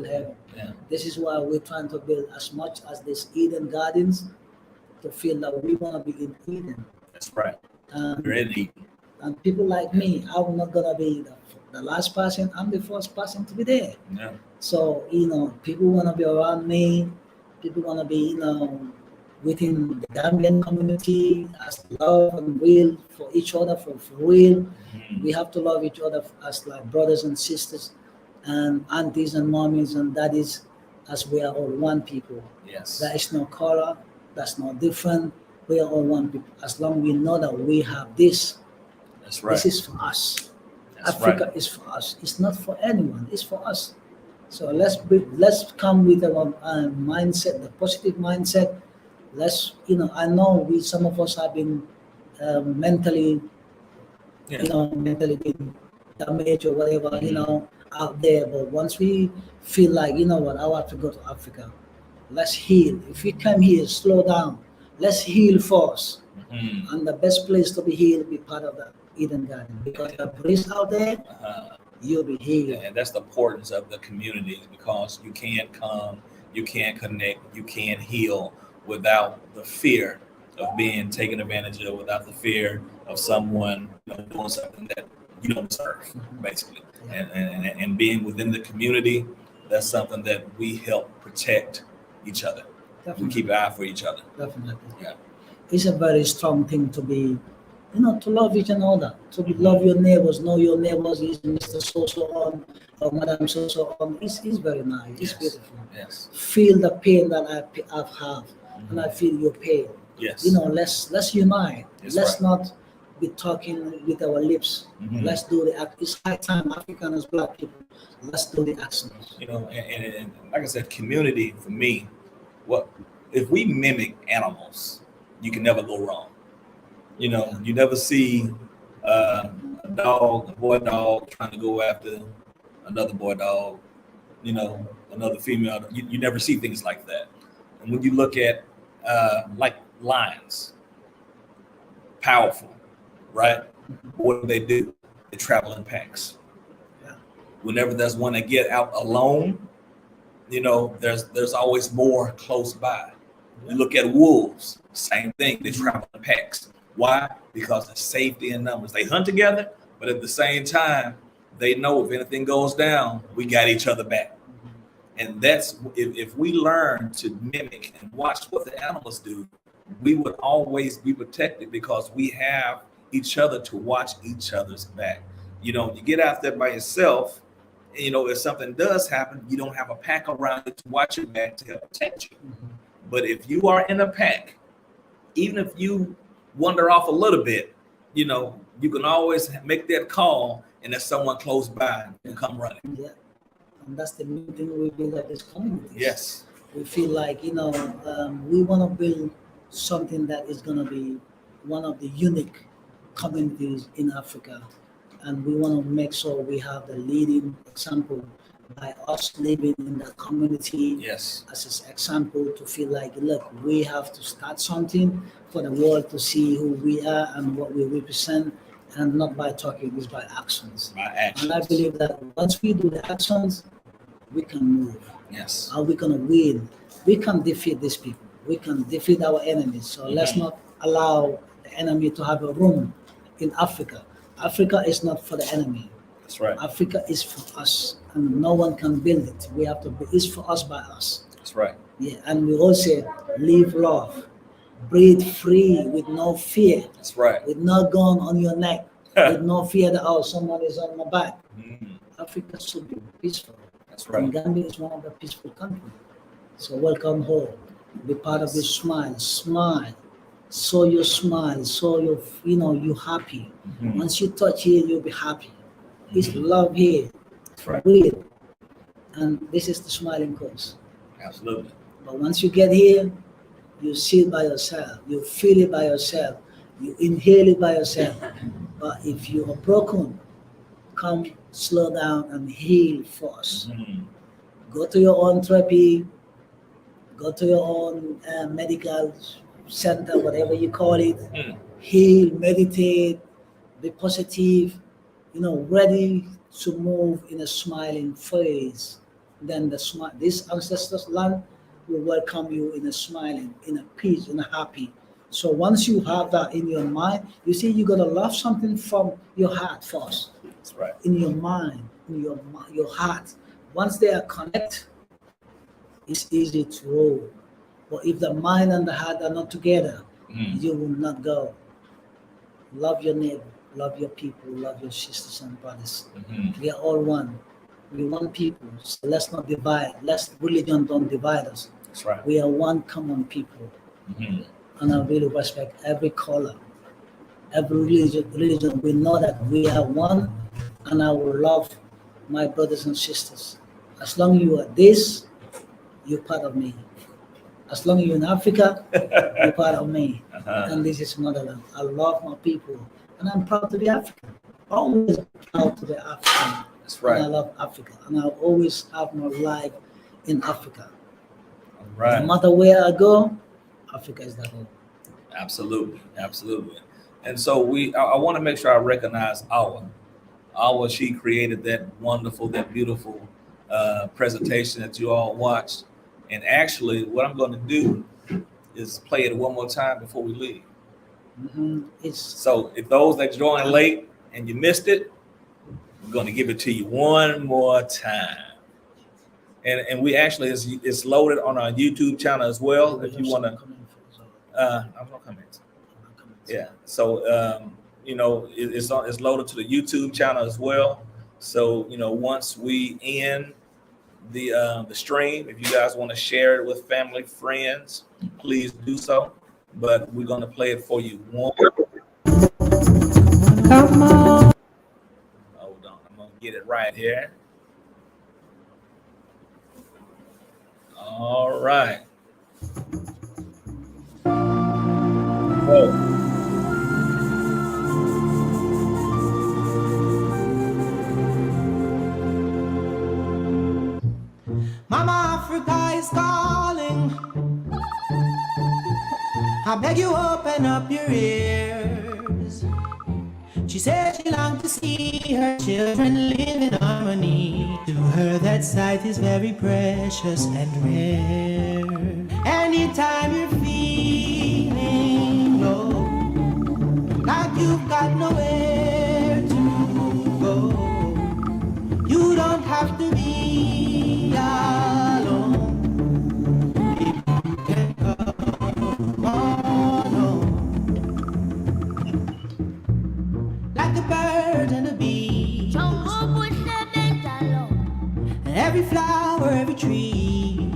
heaven. Yeah. This is why we're trying to build as much as this Eden Gardens to feel that we want to be in Eden. That's right. We're in Eden. And people like me, I'm not gonna be the last person. I'm the first person to be there. Yeah. So you know, people wanna be around me. People wanna be, you know, within the Gambian community as love and real for each other, for real. We have to love each other as like brothers and sisters, and aunties and mommies and daddies, as we are all one people. Yes. There is no color. That's no different. We are all one people. As long we know that we have this. That's right. This is for us. That's Africa right. is for us. It's not for anyone. It's for us. So let's come with our mindset, the positive mindset. Let's, you know, I know some of us have been mentally, Yeah. you know, mentally been damaged or whatever, you know, out there. But once we feel like, you know what, I want to go to Africa. Let's heal. If we come here, slow down. Let's heal first. Mhm. And the best place to be healed, be part of the Eden Garden, because the breeze out there, you'll be healed. And that's the importance of the communities, because you can't come, you can't connect, you can't heal without the fear of being taken advantage of, without the fear of someone, you know, doing something that you don't deserve, basically. And being within the community, that's something that we help protect each other. We Definitely, keep an eye for each other. definitely. Yeah. It's a very strong thing to be, you know, to love each other, to love your neighbors, know your neighbors. Is Mr. So on or Madam So on. It's very nice. It's Yes. beautiful. Yes. Feel the pain that I've had, and I feel your pain. Yes. You know, let's unite. That's Let's right. not be talking with our lips. Mhm. Let's do the act. It's high time, African as black people. Let's do the actions. You know, and like I said, community for me, what if we mimic animals, you can never go wrong. You know, you never see a boy dog trying to go after another boy dog, you know, another female. You never see things like that. And when you look at like lions, powerful, right? What do? They travel in packs. Yeah. Whenever there's one that get out alone, you know, there's always more close by. You look at wolves, same thing. They travel in packs. Why? Because of safety in numbers. They hunt together, but at the same time, they know if anything goes down, we got each other back. And that's if we learn to mimic and watch what the animals do, we would always be protected because we have each other to watch each other's back. You know, you get out there by yourself, and, you know, if something does happen, you don't have a pack around you to watch your back to help protect you. But if you are in a pack, even if you wander off a little bit, you know, you can always make that call and there's someone close by and come running. Yeah. And that's the main thing we build up this community. Yes. We feel like, you know, we want to build something that is going to be one of the unique communities in Africa. And we want to make sure we have the leading example by us living in the community Yes. as an example to feel like, look, we have to start something for the world to see who we are and what we represent, and not by talking, it's by actions. My actions. And I believe that once we do the actions, we can move. Yes. Are we going to win? We can defeat these people. We can defeat our enemies. So let's not allow the enemy to have a room in Africa. Africa is not for the enemy. That's right. Africa is for us, and no one can build it. We have to be. It's for us by us. That's right. Yeah, and we all say, live love, breathe free with no fear, That's right. with no gun on your neck, with no fear that someone is on my back. Africa should be peaceful. That's And right. Gambia is one of the peaceful countries. So welcome home. Be part of this smile. Smile. Show your smile. Show your, you're happy. Once you touch here, you'll be happy. It's love here. That's right. Real. And this is the smiling course. Absolutely. But once you get here, you see it by yourself. You feel it by yourself. You inhale it by yourself. But if you are broken, come slow down and heal first. Go to your own therapy. Go to your own medical center, whatever you call it. Heal, meditate, be positive, ready to move in a smiling face. Then this ancestors land will welcome you in a smiling, in a peace, in a happy. So once you have that in your mind, you see, you gotta love something from your heart first. That's right. In your mind, in your heart. Once they are connected, it's easy to roll. But if the mind and the heart are not together, you will not go. Love your neighbor, love your people, love your sisters and brothers. We are all one. We one people. So let's not divide. Religion don't divide us. That's right. We are one common people. And I really respect every color, every religion. We know that we are one, and I will love my brothers and sisters. As long as you are this, you're part of me. As long as you're in Africa, you're part of me. And this is motherland. I love my people, and I'm proud to be African. Always proud to be African. That's right. And I love Africa, and I'll always have my life in Africa. All right. No matter where I go, Africa is the home. Absolutely. Absolutely. And so I want to make sure I recognize Awa. She created that wonderful, that beautiful presentation that you all watched. And actually, what I'm going to do is play it one more time before we leave. So if those that joined late and you missed it, I'm going to give it to you one more time. And we actually, it's loaded on our YouTube channel as well. If you want to, I'm not coming. Yeah. So, it's loaded to the YouTube channel as well. So, once we end the stream, if you guys want to share it with family, friends, please do so. But we're going to play it for you one. Come on. Hold on. I'm going to get it right here. All right. Mama Africa is calling. I beg you open up your ears. She said she longed to see her children live in harmony. To her that sight is very precious and rare. Anytime you're feeling low, like you've got nowhere to go, you don't have to be alone. You can come on home. Like the bird and the bee, and every flower, every tree,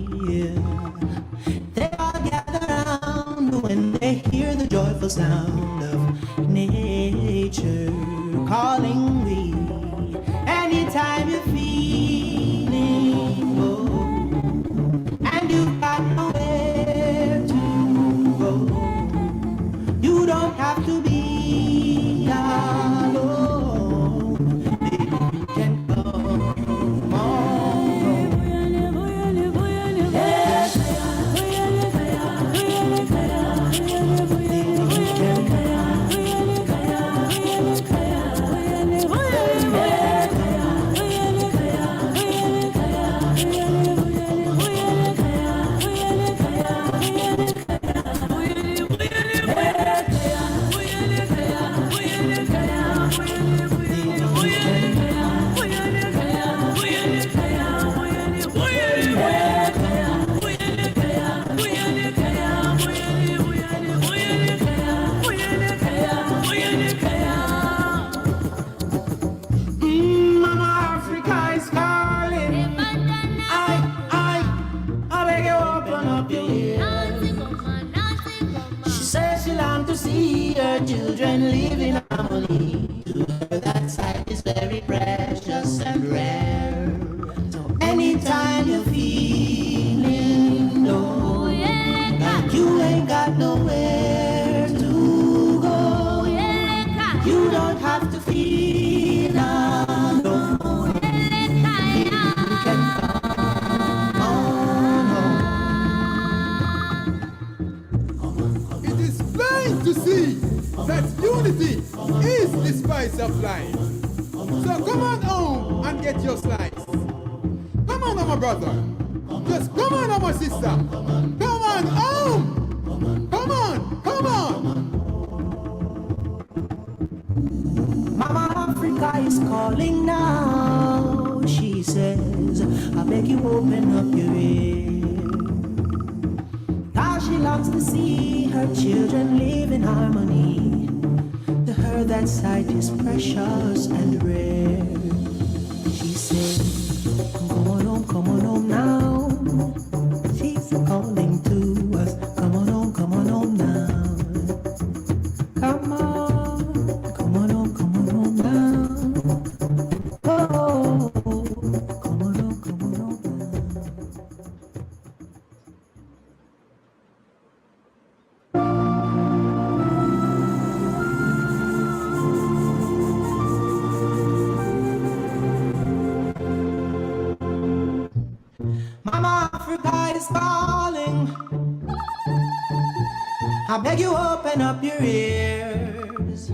they all gather round when they hear the joyful sound of nature calling thee. Anytime you're feeling low and you've got nowhere to go, you don't have to be alone. Baby, you can come on home. Yes. Mama Africa is calling. I beg you open up your ears. She says she longs to see her children live in harmony. To her that sight is very precious and rare. So anytime you're feeling low, like you ain't got nowhere to go, you don't have to feel alone. You can come on home. It is plain to see that unity is the spice of life. So come on home and get your slice. Come on, my brother. Just come on, my sister. Come on home. Come on, come on. Mama Africa is calling now. She says, I beg you open up your ear. Cause she longs to see her children live in harmony. To her that sight is precious and rare. She says, come on home now. She's calling to us, come on home now. Come on home now. Oh, come on home now. Mama Africa is calling. I beg you open up your ears.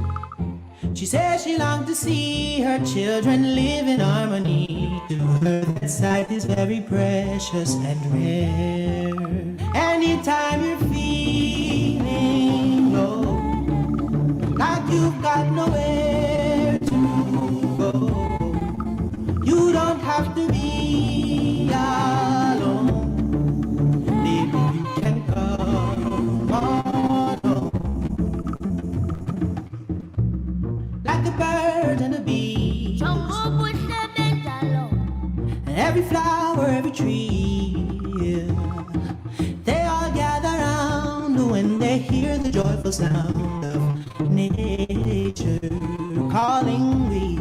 She says she longed to see her children live in harmony. To her that sight is very precious and rare. Anytime you're feeling low, like you've got nowhere to go, you don't have to be alone. Baby, you can come on home. Like the bird and the bee, and every flower, every tree, they all gather round when they hear the joyful sound of nature calling thee.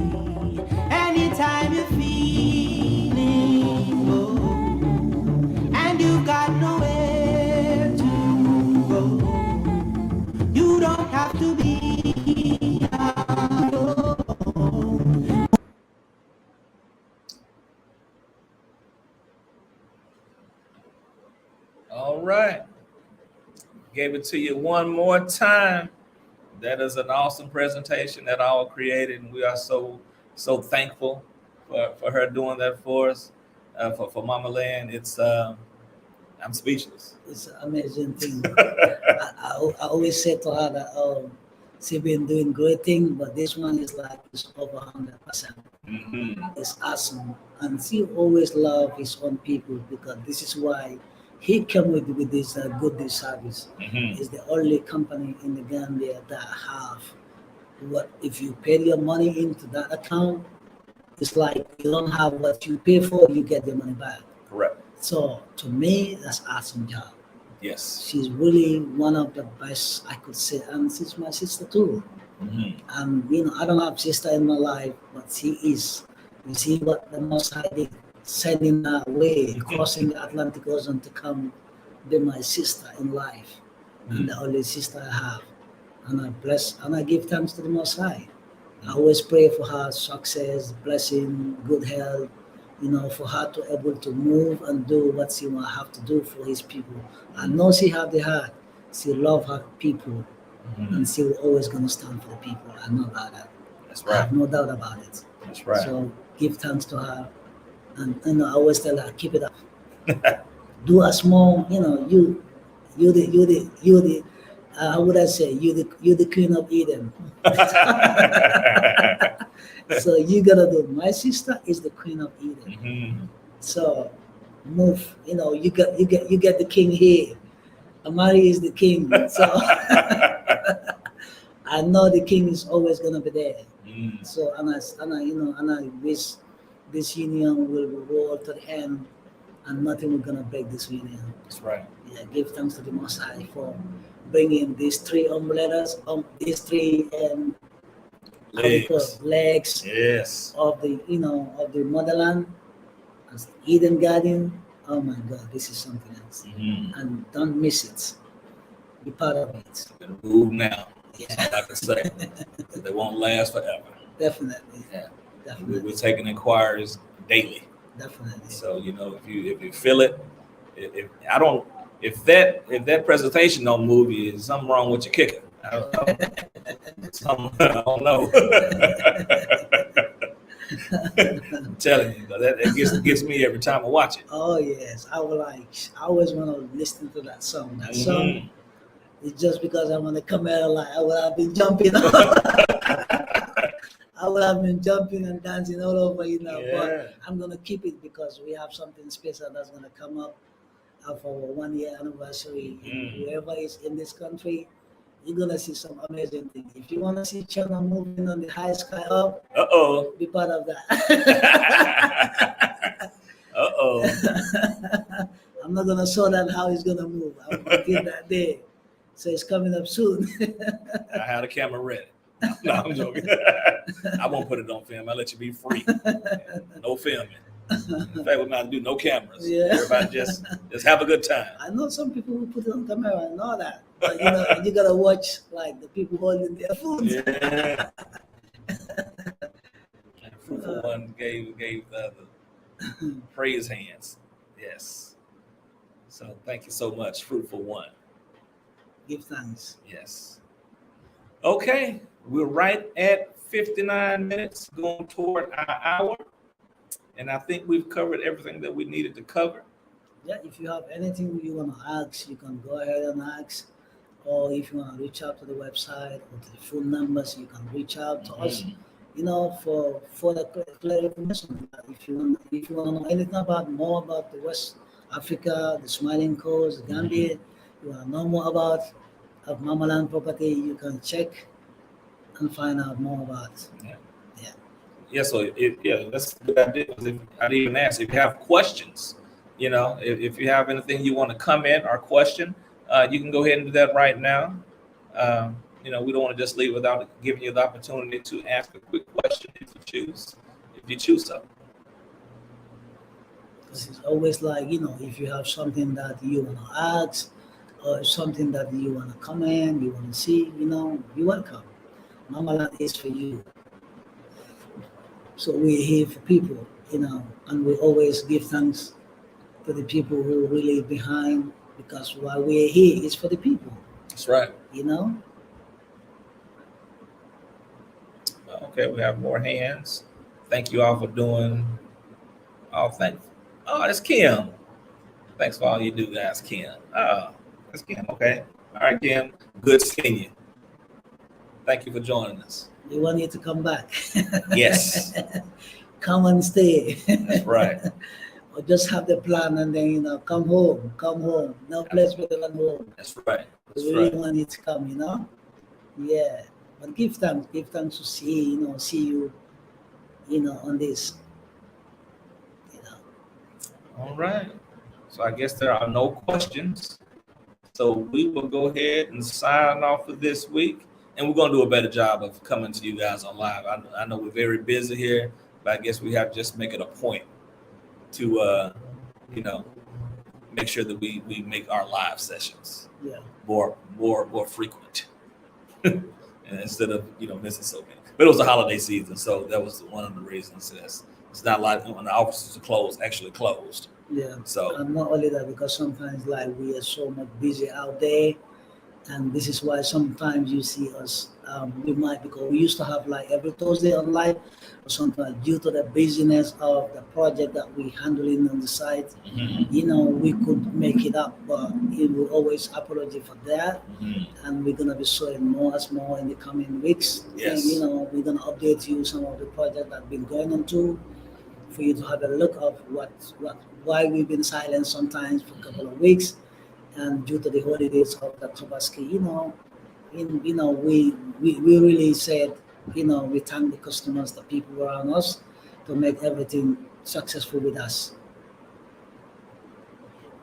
Anytime you're feeling low and you've got nowhere to go, you don't have to be alone. All right. Gave it to you one more time. That is an awesome presentation that all created, and we are so thankful for her doing that for us, for Mama Land. It's I'm speechless. It's an amazing thing. I always say to her that she been doing great thing, but this one is like it's over 100%. It's awesome, and she always love his own people because this is why he came with this good day service. It's the only company in the Gambia that have what if you pay your money into that account, it's like you don't have what you pay for, you get the money back. Correct. So to me, that's awesome job. Yes. She's really one of the best I could say, and she's my sister too. And you know, I don't have sister in my life, but she is. You see what the Most High did, sending her away, crossing the Atlantic Ocean to come be my sister in life, and the only sister I have. And I bless and I give thanks to the Most High. I always pray for her success, blessing, good health, you know, for her to able to move and do what she will have to do for his people. I know she have the heart. She love her people, and she will always gonna stand for the people. I know about that. That's I have right. no doubt about it. That's right. So give thanks to her, and you know, I always tell her, keep it up. Do a small, you know, you the. How would I say you the queen of Eden? So you gotta do. My sister is the queen of Eden. So move. You know, you get the king here. Amari is the king. So I know the king is always gonna be there. So and I wish this union will roll to the end, and nothing will gonna break this union. That's right. Yeah, give thanks to the Most High for bringing these three umbrellas, these three legs Yes. of the motherland, as Eden Garden. Oh my God, this is something else, and don't miss it. Be part of it. Better move now. Yeah, That's all I can say. 'Cause they won't last forever. definitely. Yeah. Definitely. We're taking inquiries daily. Definitely. So if you feel it, if that presentation don't move you, there's something wrong with your kicker. I don't know. I don't know. I'm telling you, that gets me every time I watch it. Oh yes, I always want to listen to that song. That song is just because I want to come out like I would have been jumping. I would have been jumping and dancing all over, but I'm gonna keep it because we have something special that's gonna come up for our 1 year anniversary. Whoever is in this country, you're gonna see some amazing things. If you wanna see China moving on the high sky up, be part of that. I'm not gonna show that how it's gonna move. I'm gonna get that day. So it's coming up soon. I had a camera ready. No, I'm joking. I won't put it on film. I'll let you be free. No filming. In fact, we're not gonna do no cameras. Yeah. Everybody just have a good time. I know some people who put it on camera and all that, but you gotta watch like the people holding their phones. Yeah. Fruitful One gave the other praise hands. Yes. So thank you so much, Fruitful One. Give thanks. Yes. Okay, we're right at 59 minutes, going toward our hour. And I think we've covered everything that we needed to cover. Yeah, if you have anything you want to ask, you can go ahead and ask. Or if you want to reach out to the website or to the phone numbers, you can reach out to us, for the clear information. If you want to know anything more about the West Africa, the Smiling Coast, the Gambia, you want to know more about Mama Land property, you can check and find out more about it. Yeah, so that's a good idea. I'd even ask if you have questions, if you have anything you want to comment or question, you can go ahead and do that right now. We don't want to just leave without giving you the opportunity to ask a quick question if you choose so. Because it's always like, if you have something that you want to ask or something that you want to comment, you want to see, you're welcome. Mama Land is for you. So we're here for people, and we always give thanks to the people who really behind because why we're here is for the people, That's right. you know. Okay, we have more hands. Thank you all for doing. Oh, it's Kim. Thanks for all you do, guys. Kim. Oh, it's Kim. Okay. All right, Kim. Good seeing you. Thank you for joining us. We want you to come back. Yes, Come and stay. that's right. Or just have the plan and then come home. No place better than home. That's right. That's We really right. want you to come, Yeah. But give thanks to see you, on this. All right. So I guess there are no questions. So we will go ahead and sign off for this week. And we're going to do a better job of coming to you guys on live. I know we're very busy here, but I guess we have to just make it a point to, make sure that we make our live sessions Yeah. more frequent instead of, missing so many. But it was the holiday season, so that was one of the reasons. It's not like when the offices are closed, actually closed. Yeah. So, And not only that, because sometimes we are so much busy out there, and this is why sometimes you see us. Because we used to have every Thursday online, but sometimes due to the busyness of the project that we handling on the site, we could make it up, but we always apologize for that. And we're gonna be showing more in the coming weeks. Yes. And we're gonna update you some of the projects that have been going on too, for you to have a look of why we've been silent sometimes for a couple of weeks, and due to the holidays of the Tobaski, we really said, we thank the customers, the people around us, to make everything successful with us.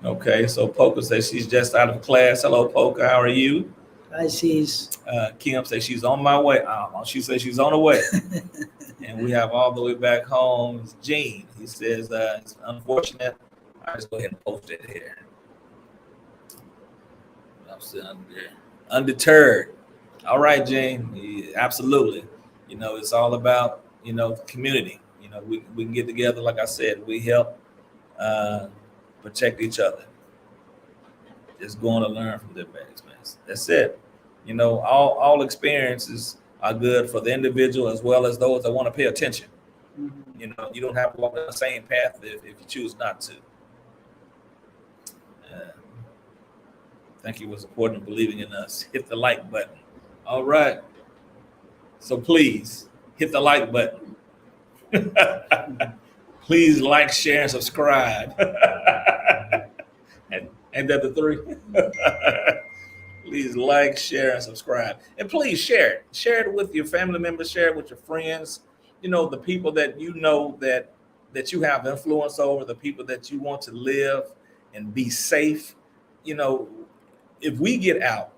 okay, so Polka says she's just out of class. Hello, Polka. How are you? I see. Kim says she's on my way. She says she's on her way. And we have all the way back home. It's Gene. He says it's unfortunate. I'll just go ahead and post it here. I'm still undeterred. All right, Gene. Yeah, absolutely. It's all about, community. We can get together. Like I said, we help protect each other. Just going to learn from their bad experience. That's it. All experiences are good for the individual as well as those that want to pay attention. You don't have to walk down the same path if you choose not to. Thank you for supporting and believing in us. Hit the like button. All right. So please hit the like button. Please like, share, and subscribe. And that the three. Please like, share, and subscribe. And please share it. Share it with your family members. Share it with your friends. The people that that you have influence over, the people that you want to live and be safe. If we get out,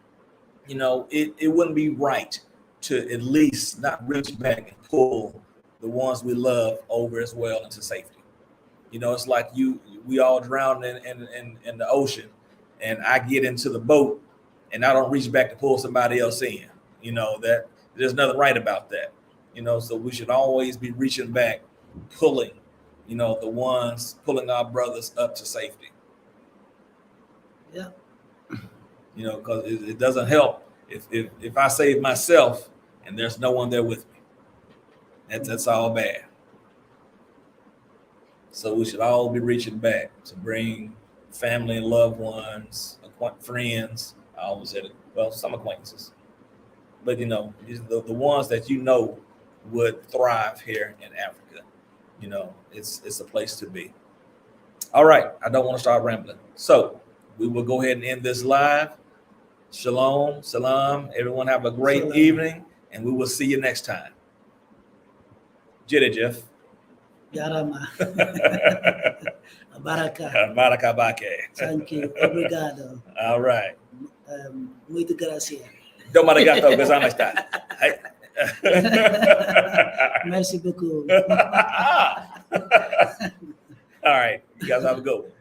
it wouldn't be right to at least not reach back and pull the ones we love over as well into safety. It's like we all drown in the ocean, and I get into the boat and I don't reach back to pull somebody else in. That there's nothing right about that. So we should always be reaching back, pulling, the ones pulling our brothers up to safety. Yeah. Because it doesn't help if I save myself and there's no one there with me. That's all bad. So we should all be reaching back to bring family and loved ones, friends. I always said it. Well, some acquaintances, but the ones that would thrive here in Africa. It's a place to be. All right, I don't want to start rambling, so we will go ahead and end this live. Shalom, salam. Everyone have a great Salam. evening, and we will see you next time. Jide Jeff. Yarama. Baraka. Barakabake. Thank you. Obrigado. All right. Muito gracias. Domo arigato gozaimasu. Merci beaucoup. All right. You guys have a good one.